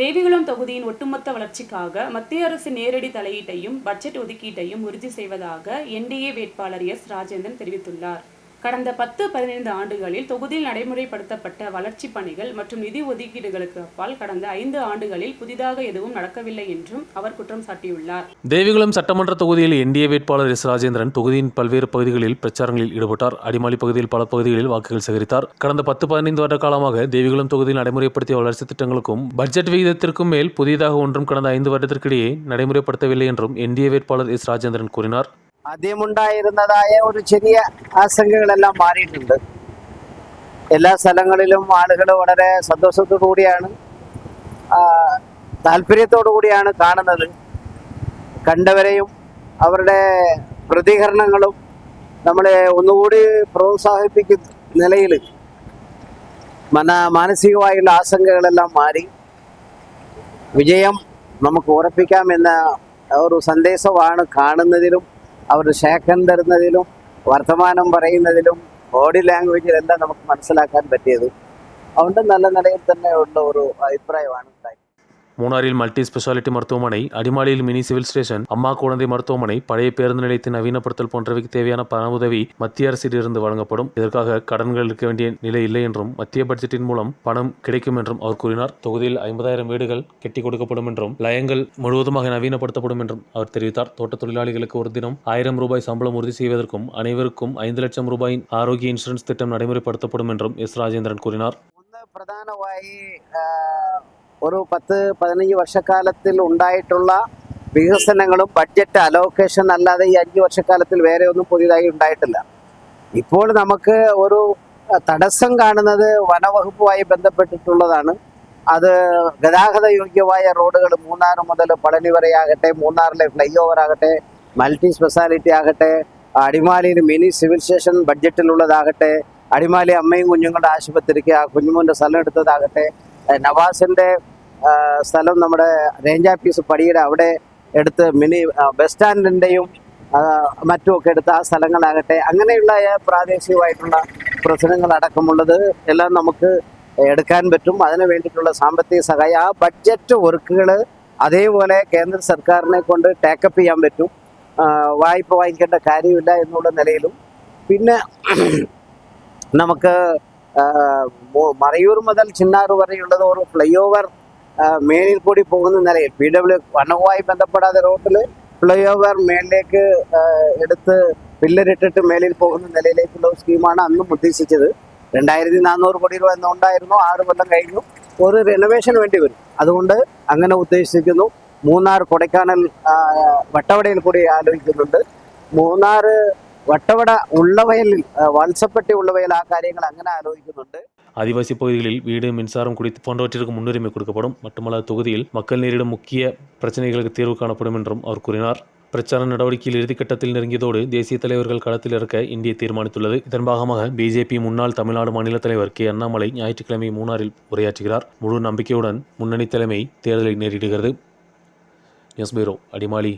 தேவிகுளம் தொகுதியின் ஒட்டுமொத்த வளர்ச்சிக்காக மத்திய அரசின் நேரடி தலையீட்டையும் பட்ஜெட் ஒதுக்கீட்டையும் உறுதி செய்வதாக என்டிஏ வேட்பாளர் எஸ். ராஜேந்திரன் தெரிவித்துள்ளார். கடந்த 10-15 ஆண்டுகளில் தொகுதியில் நடைமுறைப்படுத்தப்பட்ட வளர்ச்சிப் பணிகள் மற்றும் நிதி ஒதுக்கீடுகளுக்கு அப்பால் கடந்த 5 ஆண்டுகளில் புதிதாக எதுவும் நடக்கவில்லை என்றும் அவர் குற்றம் சாட்டியுள்ளார். தேவிகுளம் சட்டமன்ற தொகுதியில் என்டிஏ வேட்பாளர் எஸ். ராஜேந்திரன் தொகுதியின் பல்வேறு பகுதிகளில் பிரச்சாரங்களில் ஈடுபட்டார். அடிமாலி பகுதியில் பல பகுதிகளில் வாக்குகள் சேகரித்தார். கடந்த 10-15 வருட காலமாக தேவிகுளம் தொகுதியில் நடைமுறைப்படுத்திய வளர்ச்சி திட்டங்களுக்கும் பட்ஜெட் விகிதத்திற்கும் மேல் புதிதாக ஒன்றும் கடந்த 5 வருடத்திற்கிடையே நடைமுறைப்படுத்தவில்லை என்றும் என்டிஏ வேட்பாளர் എസ്. രാജേന്ദ്രൻ கூறினார். ആദ്യമുണ്ടായിരുന്നതായ ഒരു ചെറിയ ആശങ്കകളെല്ലാം മാറിയിട്ടുണ്ട്. എല്ലാ സ്ഥലങ്ങളിലും ആളുകൾ വളരെ സന്തോഷത്തോടു കൂടിയാണ്, താല്പര്യത്തോടു കൂടിയാണ് കാണുന്നത്. കണ്ടവരെയും അവരുടെ പ്രതികരണങ്ങളും നമ്മളെ ഒന്നുകൂടി പ്രോത്സാഹിപ്പിക്കുന്ന നിലയിൽ മാനസികമായുള്ള ആശങ്കകളെല്ലാം മാറി വിജയം നമുക്ക് ഉറപ്പിക്കാമെന്ന ഒരു സന്ദേശമാണ് കാണുന്നതിലും അവർ ഷേക്കൻ തരുന്നതിലും വർത്തമാനം പറയുന്നതിലും ബോഡി ലാംഗ്വേജിലെല്ലാം നമുക്ക് മനസ്സിലാക്കാൻ പറ്റിയത്. അതുകൊണ്ട് നല്ല നിലയിൽ തന്നെ ഉള്ള ഒരു അഭിപ്രായമാണ് ഉണ്ടായത്. மூணாரில் மல்டி ஸ்பெஷாலிட்டி மருத்துவமனை, அடிமாலியில் மினி சிவில் ஸ்டேஷன், அம்மா குழந்தை மருத்துவமனை, பழைய பேருந்து நிலையத்தின் நவீனப்படுத்தல் போன்றவைக்கு தேவையான பண உதவி மத்திய அரசில் இருந்து வழங்கப்படும். இதற்காக கடன்கள் இருக்க வேண்டிய நிலை இல்லை என்றும் மத்திய பட்ஜெட்டின் மூலம் பணம் கிடைக்கும் என்றும் அவர் கூறினார். தொகுதியில் 50,000 வீடுகள் கட்டி கொடுக்கப்படும் என்றும் லயங்கள் முழுவதுமாக நவீனப்படுத்தப்படும் என்றும் அவர் தெரிவித்தார். தோட்ட தொழிலாளிகளுக்கு ஒரு தினம் 1000 ரூபாய் சம்பளம் உறுதி செய்வதற்கும் அனைவருக்கும் 5 லட்சம் ரூபாயின் ஆரோக்கிய இன்சூரன்ஸ் திட்டம் நடைமுறைப்படுத்தப்படும் என்றும் எஸ். ராஜேந்திரன் கூறினார். ഒരു 10-15 വർഷക്കാലത്തിൽ ഉണ്ടായിട്ടുള്ള വികസനങ്ങളും ബഡ്ജറ്റ് അലോക്കേഷൻ അല്ലാതെ ഈ 5 വർഷക്കാലത്തിൽ വേറെ ഒന്നും പുതിയതായി ഉണ്ടായിട്ടില്ല. ഇപ്പോൾ നമുക്ക് ഒരു തടസ്സം കാണുന്നത് വനവകുപ്പുമായി ബന്ധപ്പെട്ടിട്ടുള്ളതാണ്. അത് ഗതാഗത യോഗ്യമായ റോഡുകൾ മൂന്നാർ മുതൽ പളനി വരെയാകട്ടെ, മൂന്നാറിലെ ഫ്ലൈ ഓവർ ആകട്ടെ, മൾട്ടി സ്പെഷ്യാലിറ്റി ആകട്ടെ, അടിമാലിയിൽ മിനി സിവിൽ സ്റ്റേഷൻ ബഡ്ജറ്റിലുള്ളതാകട്ടെ, അടിമാലി അമ്മയും കുഞ്ഞുങ്ങളുടെ ആശുപത്രിക്ക് ആ കുഞ്ഞുമോൻ്റെ സ്ഥലം എടുത്തതാകട്ടെ, നവാസിൻ്റെ സ്ഥലം നമ്മുടെ റേഞ്ച് ഓഫീസ് പടിയുടെ അവിടെ എടുത്ത് മിനി ബസ് സ്റ്റാൻഡിൻ്റെയും മറ്റുമൊക്കെ എടുത്ത് ആ സ്ഥലങ്ങളാകട്ടെ, അങ്ങനെയുള്ള പ്രാദേശികമായിട്ടുള്ള പ്രശ്നങ്ങളടക്കമുള്ളത് എല്ലാം നമുക്ക് എടുക്കാൻ പറ്റും. അതിന് വേണ്ടിയിട്ടുള്ള സാമ്പത്തിക സഹായം, ആ ബഡ്ജറ്റ് വർക്കുകൾ അതേപോലെ കേന്ദ്ര സർക്കാരിനെ കൊണ്ട് ടേക്കപ്പ് ചെയ്യാൻ പറ്റും. വായ്പ വാങ്ങിക്കേണ്ട കാര്യമില്ല എന്നുള്ള നിലയിലും പിന്നെ നമുക്ക് മറയൂർ മുതൽ ചിന്നാർ വരെയുള്ളത് ഒരു ഫ്ലൈ ഓവർ മേലിൽ കൂടി പോകുന്ന നിലയിൽ PW വനവുമായി ബന്ധപ്പെടാതെ റോഡിൽ ഫ്ലൈ ഓവർ മേലിലേക്ക് എടുത്ത് പില്ലറിട്ടിട്ട് മേലിൽ പോകുന്ന നിലയിലേക്കുള്ള സ്കീമാണ് അന്നും ഉദ്ദേശിച്ചത്. 2400 കോടി രൂപ എന്നുണ്ടായിരുന്നു. 6 കൊല്ലം കഴിഞ്ഞു. ഒരു റിനോവേഷൻ വേണ്ടി വരും. അതുകൊണ്ട് അങ്ങനെ ഉദ്ദേശിക്കുന്നു. മൂന്നാർ കൊടൈക്കനാൽ വട്ടവടയിൽ കൂടി ആലോചിക്കുന്നുണ്ട്. മൂന്നാർ വട്ടവട ഉള്ളവയലിൽ വത്സപ്പെട്ടി ഉള്ളവയൽ ആ കാര്യങ്ങൾ അങ്ങനെ ആലോചിക്കുന്നുണ്ട്. ஆதிவாசி பகுதிகளில் வீடு, மின்சாரம், குடித்து போன்றவற்றிற்கு முன்னுரிமை கொடுக்கப்படும். மட்டுமல்ல, தொகுதியில் மக்கள் நேரிடும் முக்கிய பிரச்சனைகளுக்கு தீர்வு காணப்படும் என்றும் அவர் கூறினார். பிரச்சார நடவடிக்கையில் இறுதிக்கட்டத்தில் நெருங்கியதோடு தேசிய தலைவர்கள் களத்தில் இறக்க இந்தியா தீர்மானித்துள்ளது. இதன் பாகமாக பிஜேபி முன்னாள் தமிழ்நாடு மாநில தலைவர் கே. அண்ணாமலை ஞாயிற்றுக்கிழமை மூணாரில் உரையாற்றுகிறார். முழு நம்பிக்கையுடன் முன்னணி தலைமை தேர்தலை நேரிடுகிறது. News bureau, Adimali.